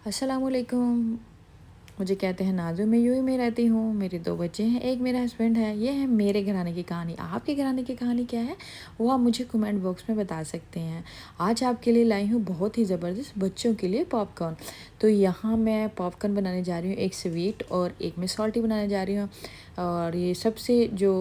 अस्सलामुअलैकुम। मुझे कहते हैं नाज़ो, मैं यूएई में रहती हूँ, मेरे 2 बच्चे हैं, 1 मेरा हस्बैंड है। ये है मेरे घराने की कहानी। आपके घराने की कहानी क्या है? वो आप मुझे कमेंट बॉक्स में बता सकते हैं। आज आपके लिए लाई हूँ बहुत ही ज़बरदस्त बच्चों के लिए पॉपकॉर्न। तो यहाँ मैं पॉपकॉर्न बनाने जा रही हूँ, एक स्वीट और एक मैं सॉल्टी बनाने जा रही हूँ। और ये सबसे जो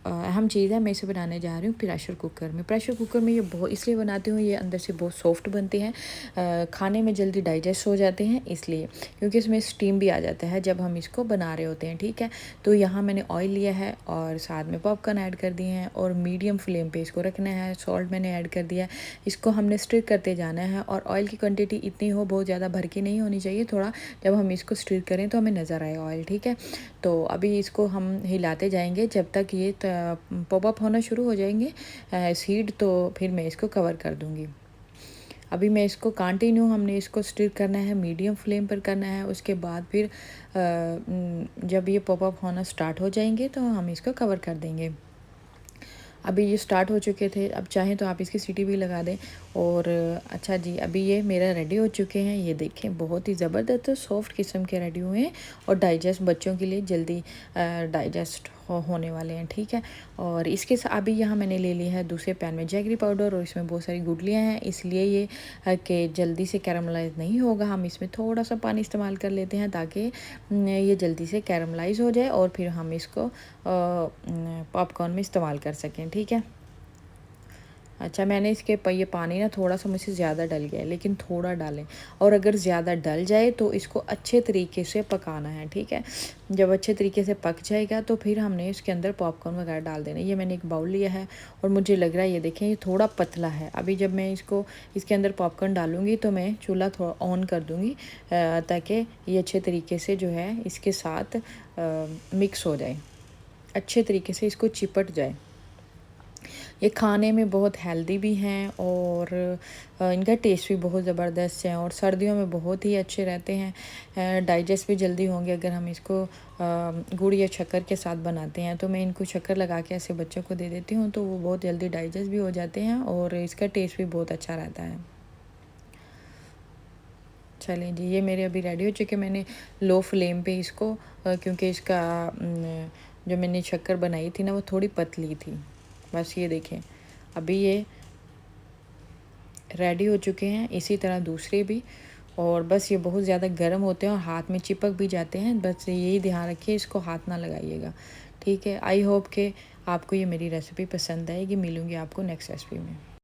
अहम चीज़ है, मैं इसे बनाने जा रही हूँ प्रेशर कुकर में। प्रेशर कुकर में ये बहुत इसलिए बनाती हूँ, ये अंदर से बहुत सॉफ्ट बनते हैं, खाने में जल्दी डाइजेस्ट हो जाते हैं इसलिए, क्योंकि इसमें स्टीम भी आ जाता है जब हम इसको बना रहे होते हैं। ठीक है, तो यहाँ मैंने ऑयल लिया है और साथ में पॉपकॉर्न ऐड कर दिए हैं और मीडियम फ्लेम पे इसको रखना है। सॉल्ट मैंने ऐड कर दिया है। इसको हमने स्टिर करते जाना है और ऑयल की क्वांटिटी इतनी हो, बहुत ज़्यादा भर के नहीं होनी चाहिए। थोड़ा जब हम इसको स्टिर करें तो हमें नज़र आए ऑयल। ठीक है, तो अभी इसको हम हिलाते जाएंगे जब तक ये पॉप अप होना शुरू हो जाएंगे सीड, तो फिर मैं इसको कवर कर दूँगी। अभी मैं इसको कंटिन्यू हमने इसको स्टिर करना है, मीडियम फ्लेम पर करना है। उसके बाद फिर जब ये पॉप अप होना स्टार्ट हो जाएंगे तो हम इसको कवर कर देंगे। अभी ये स्टार्ट हो चुके थे, अब चाहें तो आप इसकी सीटी भी लगा दें। और अच्छा जी, अभी ये मेरा रेडी हो चुके हैं। ये देखें, बहुत ही ज़बरदस्त सॉफ्ट किस्म के रेडी हुए हैं और डाइजेस्ट बच्चों के लिए जल्दी डाइजेस्ट होने वाले हैं। ठीक है, और इसके साथ अभी यहाँ मैंने ले लिया है दूसरे पैन में जैगरी पाउडर और इसमें बहुत सारी गुठलियाँ हैं, इसलिए ये कि जल्दी से कैरमलाइज़ नहीं होगा। हम इसमें थोड़ा सा पानी इस्तेमाल कर लेते हैं ताकि ये जल्दी से कैरमलाइज़ हो जाए और फिर हम इसको पॉपकॉर्न में इस्तेमाल कर सकें। ठीक है, अच्छा, मैंने इसके ये पानी ना थोड़ा सा मुझसे ज़्यादा डल गया है, लेकिन थोड़ा डालें। और अगर ज़्यादा डल जाए तो इसको अच्छे तरीके से पकाना है। ठीक है, जब अच्छे तरीके से पक जाएगा तो फिर हमने इसके अंदर पॉपकॉर्न वगैरह डाल देना। ये मैंने एक बाउल लिया है और मुझे लग रहा है, ये देखें, ये थोड़ा पतला है। अभी जब मैं इसके अंदर पॉपकॉर्न डालूँगी तो मैं चूल्हा थोड़ा ऑन कर दूँगी ताकि ये अच्छे तरीके से जो है इसके साथ मिक्स हो जाए, अच्छे तरीके से इसको चिपट जाए। ये खाने में बहुत हेल्दी भी हैं और इनका टेस्ट भी बहुत ज़बरदस्त है और सर्दियों में बहुत ही अच्छे रहते हैं। डाइजेस्ट भी जल्दी होंगे अगर हम इसको गुड़ या शक्कर के साथ बनाते हैं। तो मैं इनको शक्कर लगा के ऐसे बच्चों को दे देती हूँ, तो वो बहुत जल्दी डाइजेस्ट भी हो जाते हैं और इसका टेस्ट भी बहुत अच्छा रहता है। चलें जी, ये मेरे अभी रेडी हो चुके। मैंने लो फ्लेम पे इसको क्योंकि इसका जो मैंने शक्कर बनाई थी ना, वो थोड़ी पतली थी। बस ये देखें, अभी ये रेडी हो चुके हैं, इसी तरह दूसरे भी। और बस ये बहुत ज़्यादा गर्म होते हैं और हाथ में चिपक भी जाते हैं। बस यही ध्यान रखिए, इसको हाथ ना लगाइएगा। ठीक है, आई होप कि आपको ये मेरी रेसिपी पसंद आएगी। मिलूँगी आपको नेक्स्ट रेसिपी में।